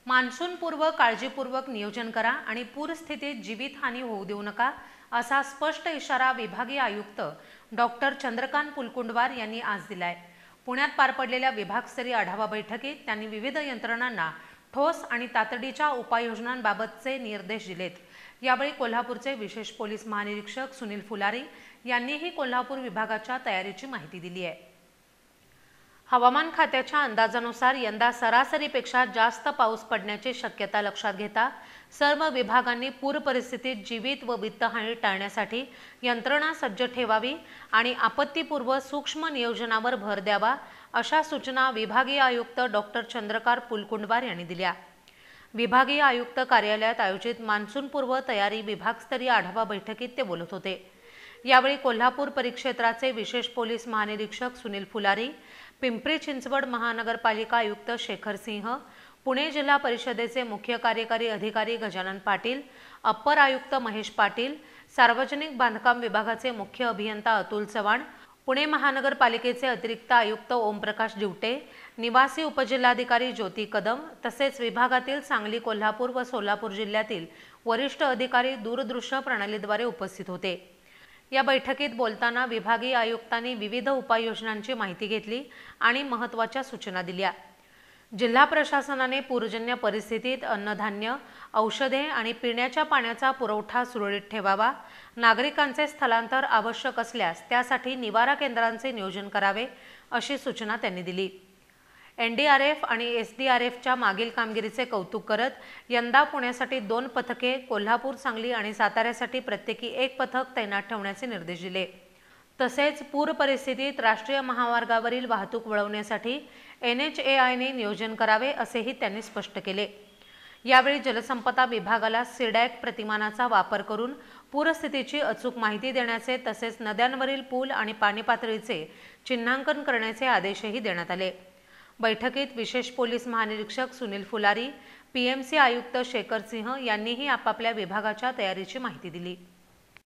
मान्सूनपूर्व काळजीपूर्वक नियोजन करा आणि पूरस्थितीत जीवितहानी होऊ देऊ नका, असा स्पष्ट इशारा विभागीय आयुक्त डॉक्टर चंद्रकांत पुलकुंडवार यांनी आज दिलाय। पुण्यात पार पडलेल्या विभागस्तरीय आढावा बैठकीत त्यांनी विविध यंत्रणांना ठोस आणि तातडीच्या उपाययोजनांबाबतचे निर्देश दिलेत। यावेळी कोल्हापूरचे विशेष पोलीस महानिरीक्षक सुनील फुलारी यांनीही कोल्हापूर विभागाच्या तयारीची माहिती दिली आहे। हवामान खात्याच्या अंदाजानुसार यंदा सरासरीपेक्षा जास्त पाऊस पडण्याची शक्यता लक्षात घेता सर्व विभागांनी पूर परिस्थितीत जीवित व वित्तहानी टाळण्यासाठी यंत्रणा सज्ज ठेवावी आणि आपत्तीपूर्व सूक्ष्म नियोजनावर भर द्यावा, अशा सूचना विभागीय आयुक्त डॉक्टर चंद्रकांत पुलकुंडवार यांनी दिल्या। विभागीय आयुक्त कार्यालयात आयोजित मान्सूनपूर्व तयारी विभागस्तरीय आढावा बैठकीत ते बोलत होते। यावेळी कोल्हापूर परिक्षेत्राचे विशेष पोलीस महानिरीक्षक सुनील फुलारी, पिंपरी चिंचवड महानगरपालिका आयुक्त शेखर सिंह, पुणे जिल्हा परिषदेचे मुख्य कार्यकारी अधिकारी गजानन पाटील, अप्पर आयुक्त महेश पाटील, सार्वजनिक बांधकाम विभागाचे मुख्य अभियंता अतुल चव्हाण, पुणे महानगरपालिकेचे अतिरिक्त आयुक्त ओमप्रकाश दिवटे, निवासी उपजिल्हाधिकारी ज्योती कदम तसेच विभागातील सांगली, कोल्हापूर व सोलापूर जिल्ह्यातील वरिष्ठ अधिकारी दूरदृश्य प्रणालीद्वारे उपस्थित होते। या बैठकीत बोलताना विभागीय आयुक्तांनी विविध उपाययोजनांची माहिती घेतली आणि महत्त्वाच्या सूचना दिल्या। जिल्हा प्रशासनाने पूरजन्य परिस्थितीत अन्नधान्य, औषधे आणि पिण्याच्या पाण्याचा पुरवठा सुरळीत ठेवावा, नागरिकांचे स्थलांतर आवश्यक असल्यास त्यासाठी निवारा केंद्रांचे नियोजन करावे, अशी सूचना त्यांनी दिली। NDRF आणि SDRFच्या मागील कामगिरीचे कौतुक करत यंदा पुण्यासाठी 2 पथके, कोल्हापूर, सांगली आणि साताऱ्यासाठी प्रत्येकी 1 पथक तैनात ठेवण्याचे निर्देश दिले। तसेच पूर परिस्थितीत राष्ट्रीय महामार्गावरील वाहतूक वळवण्यासाठी NHAIने नियोजन करावे, असेही त्यांनी स्पष्ट केले। यावेळी जलसंपदा विभागाला SEDAC प्रतिमानाचा वापर करून पूरस्थितीची अचूक माहिती देण्याचे तसेच नद्यांवरील पूल आणि पाणी पातळीचे चिन्हांकन करण्याचे आदेशही देण्यात आले। बैठकीत विशेष पोलीस महानिरीक्षक सुनील फुलारी, PMC आयुक्त शेखर सिंह यांनीही आपापल्या विभागाच्या तयारीची माहिती दिली।